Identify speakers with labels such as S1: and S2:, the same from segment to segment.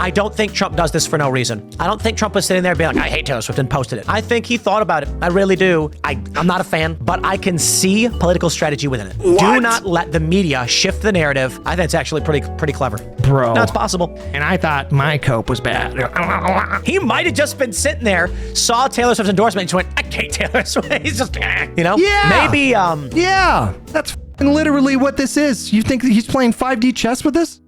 S1: I don't think Trump does this for no reason. I don't think Trump was sitting there being like, I hate Taylor Swift and posted it. I think he thought about it. I really do. I'm not a fan, but I can see political strategy within it.
S2: What?
S1: Do not let the media shift the narrative. I think it's actually pretty clever.
S2: Bro.
S1: No, it's possible.
S2: And I thought my cope was bad.
S1: He might have just been sitting there, saw Taylor Swift's endorsement, and just went, I hate Taylor Swift. He's just, you know?
S2: Yeah.
S1: Maybe,
S2: Yeah, that's literally what this is. You think that he's playing 5D chess with this?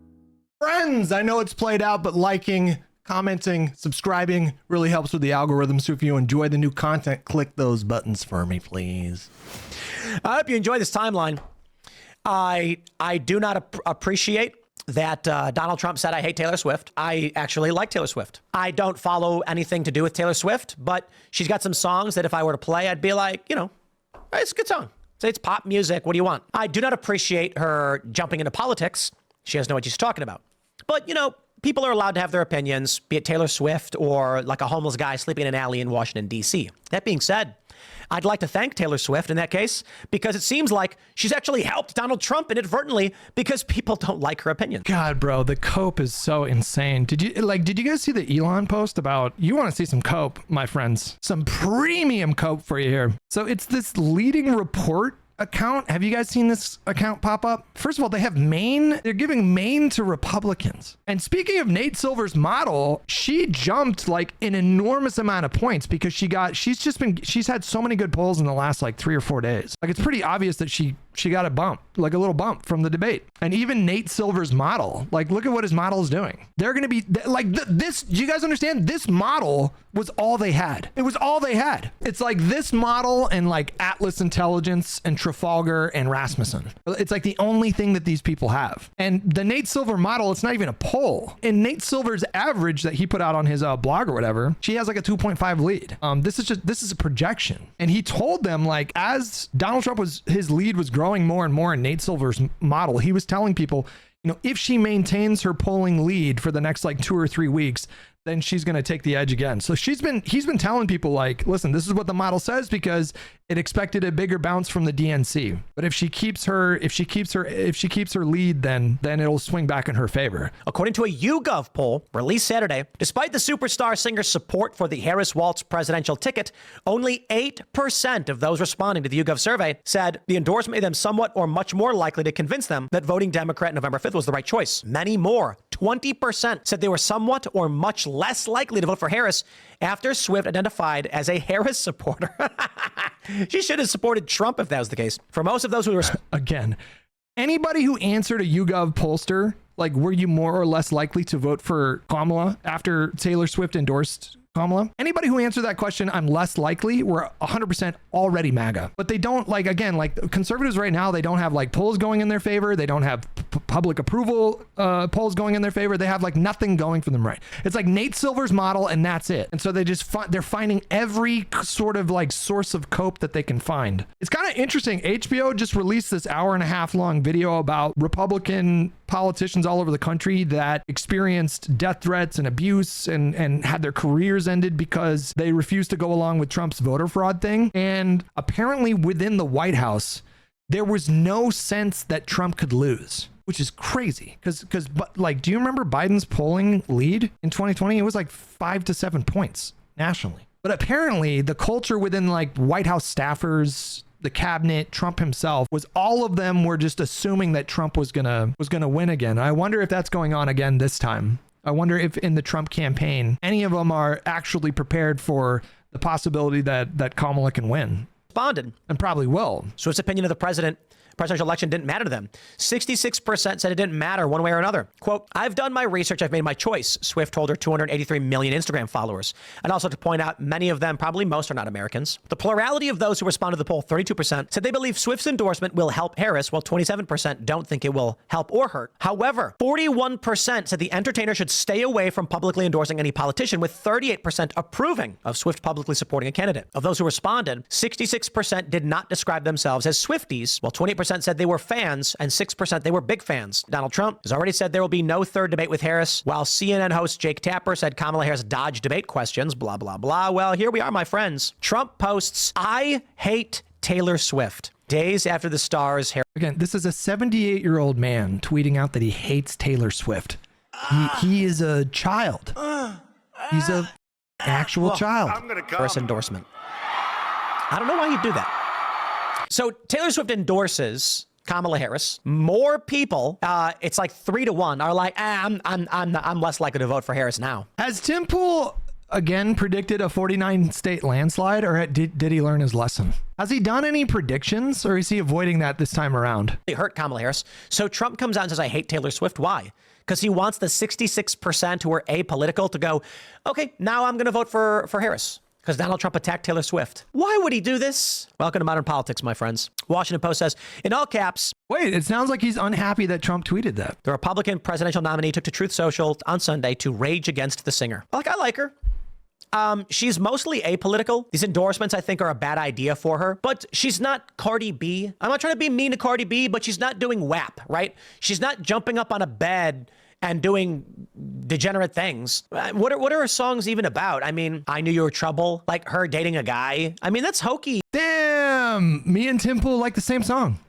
S2: Friends, I know it's played out, but liking, commenting, subscribing really helps with the algorithm. So if you enjoy the new content, click those buttons for me, please.
S1: I hope you enjoy this timeline. I do not appreciate that Donald Trump said, I hate Taylor Swift. I actually like Taylor Swift. I don't follow anything to do with Taylor Swift, but she's got some songs that if I were to play, I'd be like, you know, it's a good song. Say it's pop music. What do you want? I do not appreciate her jumping into politics. She has no idea what she's talking about. But, you know, people are allowed to have their opinions, be it Taylor Swift or like a homeless guy sleeping in an alley in Washington, D.C. That being said, I'd like to thank Taylor Swift in that case, because it seems like she's actually helped Donald Trump inadvertently because people don't like her opinion.
S2: God, bro, the cope is so insane. Did you guys see the Elon post about, you want to see some cope, my friends, some premium cope for you here. So it's this leading report account. Have you guys seen this account pop up? First of all, they have Maine. They're giving Maine to Republicans. And speaking of Nate Silver's model, she jumped like an enormous amount of points because she's had so many good polls in the last like 3 or 4 days. Like it's pretty obvious that she got a bump, like a little bump from the debate. And even Nate Silver's model, like look at what his model is doing. They're going to be like this. Do you guys understand? This model was all they had. It was all they had. It's like this model and like Atlas Intelligence and Trafalgar and Rasmussen. It's like the only thing that these people have. And the Nate Silver model, it's not even a poll. In Nate Silver's average that he put out on his blog or whatever, she has like a 2.5 lead. This is a projection. And he told them like as Donald Trump his lead was growing more and more in Nate Silver's model, he was telling people, you know, if she maintains her polling lead for the next like 2 or 3 weeks, then she's going to take the edge again. So he's been telling people like, listen, this is what the model says because it expected a bigger bounce from the DNC. But if she keeps her lead, then it'll swing back in her favor.
S1: According to a YouGov poll released Saturday, despite the superstar singer's support for the Harris-Walz presidential ticket, only 8% of those responding to the YouGov survey said the endorsement made them somewhat or much more likely to convince them that voting Democrat November 5th was the right choice. Many more, 20%, said they were somewhat or much less likely to vote for Harris after Swift identified as a Harris supporter. She should have supported Trump if that was the case. For most of those who were...
S2: Again, anybody who answered a YouGov pollster, like, were you more or less likely to vote for Kamala after Taylor Swift endorsed Kamala? Anybody who answered that question, I'm less likely, were 100% already MAGA. But they don't, like, again, like conservatives right now, they don't have like polls going in their favor. They don't have public approval polls going in their favor. They have like nothing going for them, right? It's like Nate Silver's model and that's it. And so they just they're finding every sort of like source of cope that they can find. It's kind of interesting. HBO just released this 1.5 hour long video about Republican politicians all over the country that experienced death threats and abuse and had their careers ended because they refused to go along with Trump's voter fraud thing. And apparently within the White House, there was no sense that Trump could lose, which is crazy. But like, do you remember Biden's polling lead in 2020? It was like 5 to 7 points nationally. But apparently the culture within like White House staffers, the cabinet, Trump himself, was all of them were just assuming that Trump was gonna win again. I wonder if that's going on again this time. I wonder if in the Trump campaign, any of them are actually prepared for the possibility that Kamala can win.
S1: Responded.
S2: And probably will.
S1: Swift's opinion of the presidential election didn't matter to them. 66% said it didn't matter one way or another. Quote, I've done my research. I've made my choice. Swift told her 283 million Instagram followers. And also to point out, many of them, probably most, are not Americans. The plurality of those who responded to the poll, 32%, said they believe Swift's endorsement will help Harris, while 27% don't think it will help or hurt. However, 41% said the entertainer should stay away from publicly endorsing any politician, with 38% approving of Swift publicly supporting a candidate. Of those who responded, 66% did not describe themselves as Swifties, while 28% said they were fans and 6% they were big fans. Donald Trump has already said there will be no third debate with Harris, while CNN host Jake Tapper said Kamala Harris dodged debate questions, blah, blah, blah. Well, here we are, my friends. Trump posts, I hate Taylor Swift. Days after the stars...
S2: Again, this is a 78-year-old man tweeting out that he hates Taylor Swift. He is a child. He's a actual child.
S1: First endorsement. I don't know why he'd do that. So Taylor Swift endorses Kamala Harris. More people, it's like 3-1, are like, I'm less likely to vote for Harris now.
S2: Has Tim Pool again predicted a 49 state landslide, or did he learn his lesson? Has he done any predictions, or is he avoiding that this time around?
S1: They hurt Kamala Harris. So Trump comes out and says, I hate Taylor Swift. Why? Because he wants the 66% who are apolitical to go, okay, now I'm going to vote for Harris. Because Donald Trump attacked Taylor Swift. Why would he do this? Welcome to Modern Politics, my friends. Washington Post says, in all caps,
S2: wait, it sounds like he's unhappy that Trump tweeted that.
S1: The Republican presidential nominee took to Truth Social on Sunday to rage against the singer. I like her. She's mostly apolitical. These endorsements, I think, are a bad idea for her, but she's not Cardi B. I'm not trying to be mean to Cardi B, but she's not doing WAP, right? She's not jumping up on a bed and doing degenerate things. What are her songs even about? I mean, I Knew You Were Trouble, like her dating a guy. I mean, that's hokey.
S2: Damn, me and Tim Pool like the same song.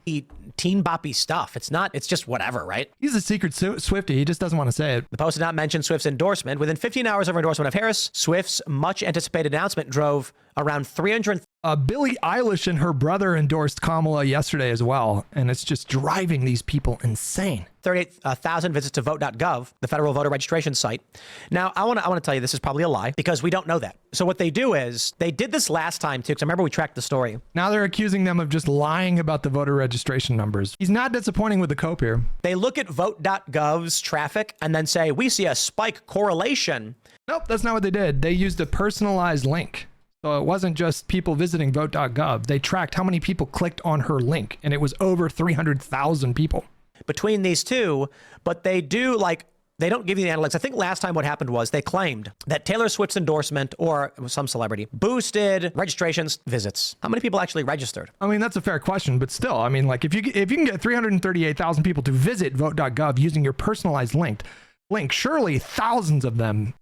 S1: Teen boppy stuff. It's just whatever, right?
S2: He's a secret Swiftie. He just doesn't want to say it.
S1: The Post did not mention Swift's endorsement. Within 15 hours of her endorsement of Harris, Swift's much anticipated announcement drove around 300.
S2: Billie Eilish and her brother endorsed Kamala yesterday as well, and it's just driving these people insane.
S1: 38,000 visits to vote.gov, the federal voter registration site. Now, I want to tell you this is probably a lie because we don't know that. So what they do is they did this last time too, because I remember we tracked the story.
S2: Now they're accusing them of just lying about the voter registration numbers. He's not disappointing with the Copium.
S1: They look at vote.gov's traffic and then say, we see a spike correlation.
S2: Nope, that's not what they did. They used a personalized link. So it wasn't just people visiting vote.gov. They tracked how many people clicked on her link, and it was over 300,000 people.
S1: Between these two, but they do they don't give you the analytics. I think last time what happened was they claimed that Taylor Swift's endorsement or some celebrity boosted registrations, visits. How many people actually registered?
S2: I mean, that's a fair question, but still, I mean, like if you can get 338,000 people to visit vote.gov using your personalized link, surely thousands of them,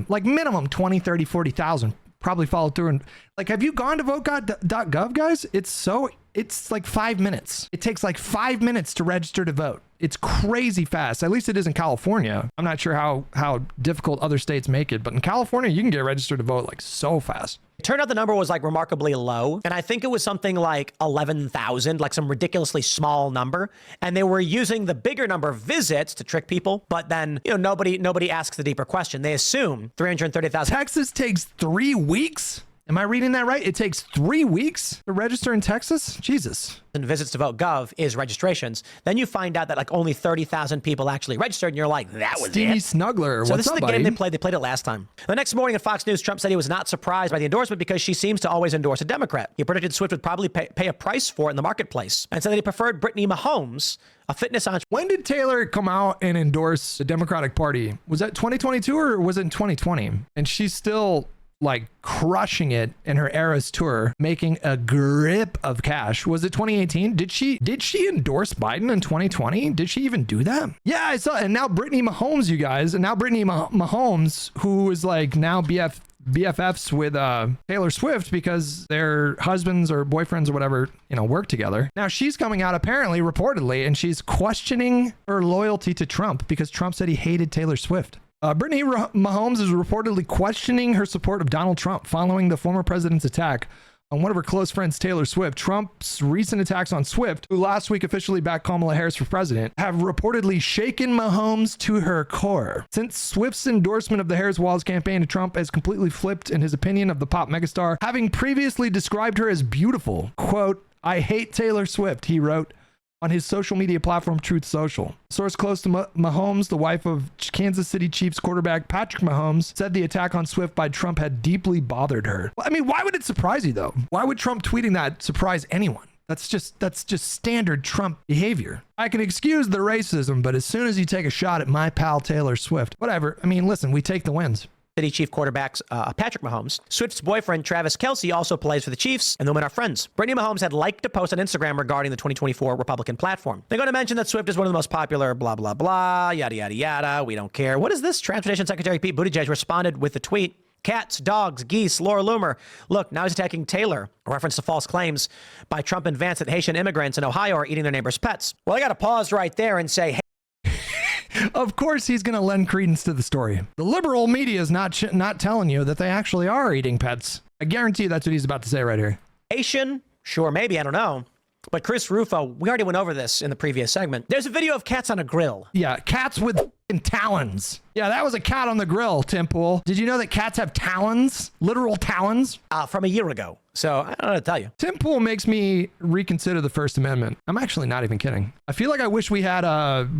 S2: like minimum 20, 30, 40,000 probably followed through. And like, have you gone to vote.gov, guys? It's like 5 minutes. It takes like 5 minutes to register to vote. It's crazy fast. At least it is in California. I'm not sure how difficult other states make it, but in California, you can get registered to vote like so fast.
S1: It turned out the number was like remarkably low. And I think it was something like 11,000, like some ridiculously small number. And they were using the bigger number of visits to trick people. But then, nobody asks the deeper question. They assume 330,000.
S2: Texas takes 3 weeks? Am I reading that right? It takes 3 weeks to register in Texas? Jesus.
S1: And visits to vote.gov is registrations. Then you find out that like only 30,000 people actually registered, and you're like, that was
S2: Steamy
S1: it.
S2: Snuggler.
S1: So
S2: What's
S1: this is
S2: up,
S1: the
S2: buddy?
S1: game they played. They played it last time. The next morning at Fox News, Trump said he was not surprised by the endorsement because she seems to always endorse a Democrat. He predicted Swift would probably pay a price for it in the marketplace, and said that he preferred Brittany Mahomes, a fitness entrepreneur.
S2: When did Taylor come out and endorse the Democratic Party? Was that 2022 or was it in 2020? And she's still like crushing it in her Eras tour, making a grip of cash. Was it 2018? Did she endorse Biden in 2020? Did she even do that? Yeah, I saw. And now Brittany Mahomes, you guys, and now Brittany Mahomes, who is like now BFFs with Taylor Swift because their husbands or boyfriends or whatever, work together. Now she's coming out apparently, reportedly, and she's questioning her loyalty to Trump because Trump said he hated Taylor Swift. Brittany Mahomes is reportedly questioning her support of Donald Trump following the former president's attack on one of her close friends, Taylor Swift. Trump's recent attacks on Swift, who last week officially backed Kamala Harris for president, have reportedly shaken Mahomes to her core. Since Swift's endorsement of the Harris Walls campaign to Trump has completely flipped in his opinion of the pop megastar, having previously described her as beautiful. Quote, "I hate Taylor Swift," he wrote on his social media platform, Truth Social. Source close to Mahomes, the wife of Kansas City Chiefs quarterback Patrick Mahomes, said the attack on Swift by Trump had deeply bothered her. Well, I mean, why would it surprise you though? Why would Trump tweeting that surprise anyone? That's just standard Trump behavior. I can excuse the racism, but as soon as you take a shot at my pal Taylor Swift, whatever. I mean, listen, we take the wins.
S1: City Chief quarterbacks Patrick Mahomes. Swift's boyfriend, Travis Kelce, also plays for the Chiefs, and the women are friends. Brittany Mahomes had liked a post on Instagram regarding the 2024 Republican platform. They're going to mention that Swift is one of the most popular, blah, blah, blah, yada, yada, yada. We don't care. What is this? Transportation Secretary Pete Buttigieg responded with the tweet, "Cats, dogs, geese, Laura Loomer. Look, now he's attacking Taylor." A reference to false claims by Trump and Vance that Haitian immigrants in Ohio are eating their neighbors' pets. Well, I got to pause right there and say,
S2: Of course, he's going to lend credence to the story. The liberal media is not telling you that they actually are eating pets. I guarantee you that's what he's about to say right here.
S1: Asian? Sure, maybe, I don't know. But Chris Rufo, we already went over this in the previous segment. There's a video of cats on a grill.
S2: Yeah, cats with talons. Yeah, that was a cat on the grill, Tim Pool. Did you know that cats have talons? Literal talons?
S1: From a year ago. So I don't know what to tell you.
S2: Tim Pool makes me reconsider the First Amendment. I'm actually not even kidding. I feel like I wish we had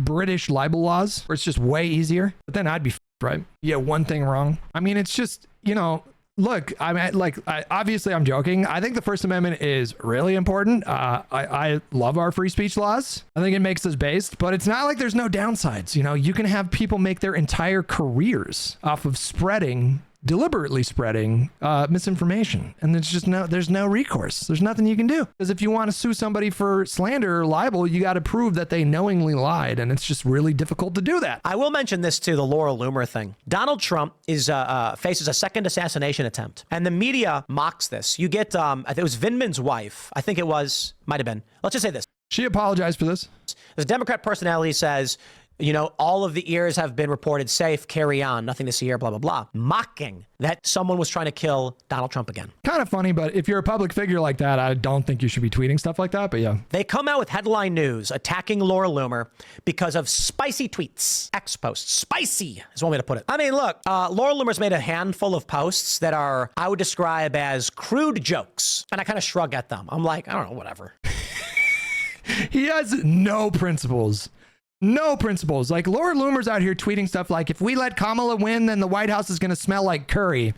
S2: British libel laws where it's just way easier. But then I'd be right. Yeah, one thing wrong. I mean, it's just, you know... Look, obviously I'm joking. I think the First Amendment is really important. I love our free speech laws. I think it makes us based, but it's not like there's no downsides. You know, you can have people make their entire careers off of deliberately spreading misinformation, and there's no recourse. There's nothing you can do, because if you want to sue somebody for slander or libel, you got to prove that they knowingly lied, and it's just really difficult to do that.
S1: I will mention this too, the Laura Loomer thing. Donald Trump faces a second assassination attempt, and the media mocks this. You get I think it was Vindman's wife, might have been, let's just say this,
S2: she apologized for this.
S1: the Democrat personality says, you know, all of the ears have been reported safe, carry on, nothing to see here, blah, blah, blah. Mocking that someone was trying to kill Donald Trump again.
S2: Kind of funny, but if you're a public figure like that, I don't think you should be tweeting stuff like that, but yeah.
S1: They come out with headline news attacking Laura Loomer because of spicy tweets. X posts. Spicy is one way to put it. I mean, look, Laura Loomer's made a handful of posts that are, I would describe as crude jokes. And I kind of shrug at them. I'm like, I don't know, whatever.
S2: He has no principles. No principles. Like, Laura Loomer's out here tweeting stuff like, if we let Kamala win, then the White House is going to smell like curry.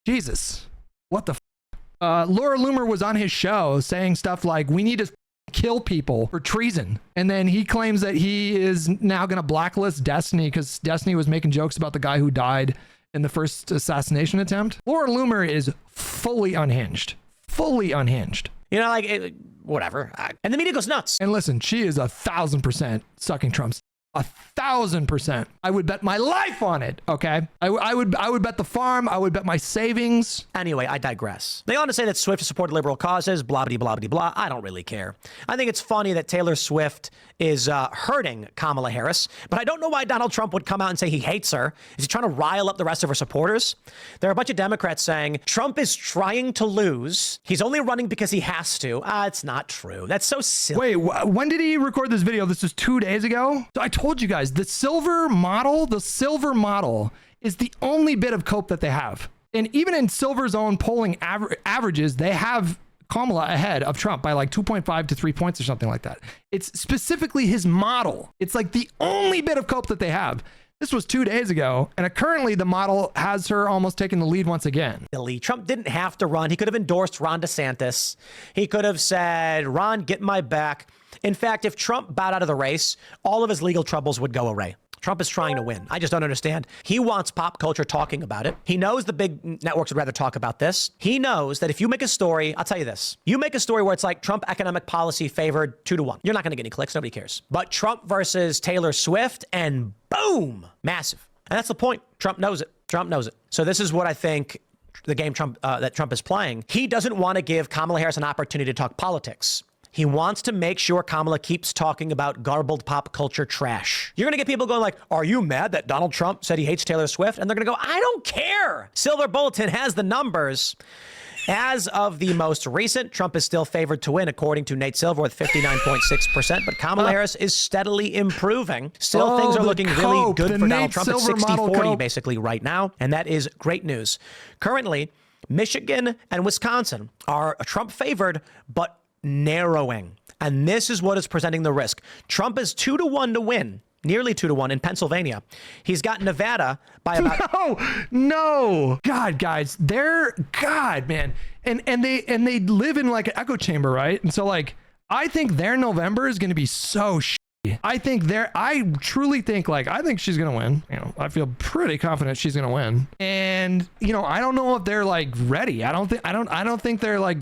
S2: Jesus. What the Laura Loomer was on his show saying stuff like, we need to kill people for treason. And then he claims that he is now going to blacklist Destiny because Destiny was making jokes about the guy who died in the first assassination attempt. Laura Loomer is fully unhinged. Fully unhinged.
S1: You know, like, whatever. And the media goes nuts.
S2: And listen, she is 1,000% sucking Trump's. 1,000%. I would bet my life on it. Okay. I would bet the farm. I would bet my savings.
S1: Anyway, I digress. They want to say that Swift supported liberal causes, blah, blah, blah, blah, blah. I don't really care. I think it's funny that Taylor Swift is hurting Kamala Harris, but I don't know why Donald Trump would come out and say he hates her. Is he trying to rile up the rest of her supporters? There are a bunch of Democrats saying Trump is trying to lose. He's only running because he has to. It's not true. That's so silly.
S2: Wait, when did he record this video? This was 2 days ago? So I told you guys, the silver model is the only bit of cope that they have. And even in Silver's own polling averages, they have Kamala ahead of Trump by like 2.5 to 3 points or something like that. It's specifically his model. It's like the only bit of cope that they have. This was 2 days ago, and currently the model has her almost taking the lead once again.
S1: Trump didn't have to run. He could have endorsed Ron DeSantis. He could have said, Ron, get my back. In fact, if Trump bowed out of the race, all of his legal troubles would go away. Trump is trying to win. I just don't understand. He wants pop culture talking about it. He knows the big networks would rather talk about this. He knows that if you make a story, I'll tell you this. You make a story where it's like Trump economic policy favored 2-1. You're not going to get any clicks. Nobody cares. But Trump versus Taylor Swift, and boom, massive. And that's the point. Trump knows it. Trump knows it. So this is what I think the game that Trump is playing. He doesn't want to give Kamala Harris an opportunity to talk politics. He wants to make sure Kamala keeps talking about garbled pop culture trash. You're going to get people going like, are you mad that Donald Trump said he hates Taylor Swift? And they're going to go, I don't care. Silver Bulletin has the numbers. As of the most recent, Trump is still favored to win, according to Nate Silver, with 59.6%. But Kamala Harris is steadily improving. Still, things are looking really good for Donald Trump. It's 60-40 basically right now. And that is great news. Currently, Michigan and Wisconsin are Trump favored, but narrowing. And this is what is presenting the risk. Trump is 2-1 to win, nearly 2-1 in Pennsylvania. He's got Nevada by about
S2: no. God, guys, man. And they live in like an echo chamber, right? And so like I think their November is going to be so I truly think I think she's going to win. You know, I feel pretty confident she's going to win. And, you know, I don't know if they're like ready. I don't think they're like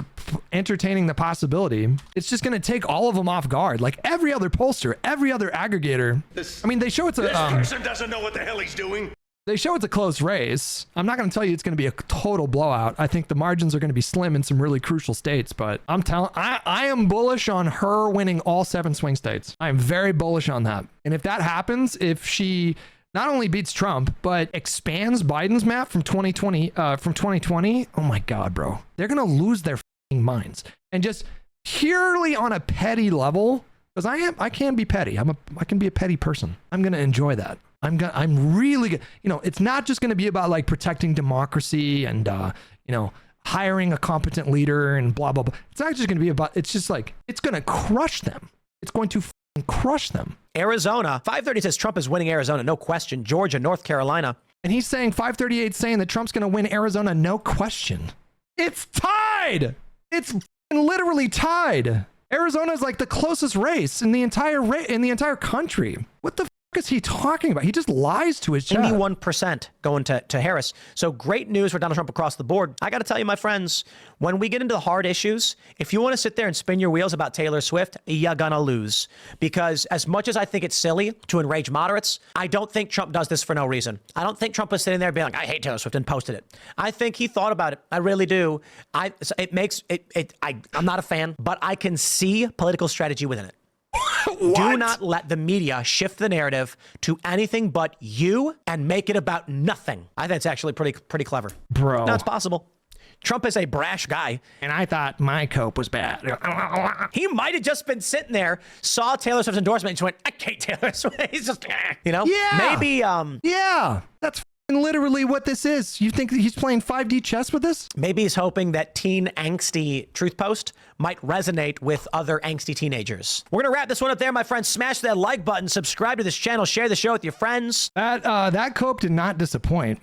S2: entertaining the possibility. It's just going to take all of them off guard. Like every other pollster, every other aggregator. I mean, they show this person
S3: doesn't know what the hell he's doing.
S2: They show it's a close race. I'm not going to tell you it's going to be a total blowout. I think the margins are going to be slim in some really crucial states, but I am bullish on her winning all 7 swing states. I am very bullish on that. And if that happens, if she not only beats Trump, but expands Biden's map from 2020, oh my God, bro, they're going to lose their minds. And just purely on a petty level, because I can be petty. I can be a petty person. I'm going to enjoy that. I'm really good. You know, it's not just going to be about like protecting democracy and, you know, hiring a competent leader and blah, blah, blah. It's not just going to be about, it's just like, it's going to crush them. It's going to crush them.
S1: Arizona, 530 says Trump is winning Arizona. No question. Georgia, North Carolina.
S2: And he's saying 538 saying that Trump's going to win Arizona. No question. It's tied. It's literally tied. Arizona is like the closest race in the entire country. What the is he talking about? He just lies to his chat.
S1: 91% going to Harris. So great news for Donald Trump across the board. I got to tell you, my friends, when we get into the hard issues, if you want to sit there and spin your wheels about Taylor Swift, you're going to lose. Because as much as I think it's silly to enrage moderates, I don't think Trump does this for no reason. I don't think Trump was sitting there being like, I hate Taylor Swift and posted it. I think he thought about it. I really do. I'm not a fan, but I can see political strategy within it. Do not let the media shift the narrative to anything but you and make it about nothing. I think it's actually pretty clever.
S2: Bro.
S1: No, it's possible. Trump is a brash guy.
S2: And I thought my cope was bad.
S1: He might have just been sitting there, saw Taylor Swift's endorsement and just went, I hate Taylor Swift. He's just, you know?
S2: Yeah.
S1: Maybe,
S2: yeah. That's literally what this is. You think that he's playing 5D chess with this?
S1: Maybe he's hoping that teen angsty truth post might resonate with other angsty teenagers. We're going to wrap this one up there, my friends. Smash that like button, subscribe to this channel, share the show with your friends.
S2: That cope did not disappoint.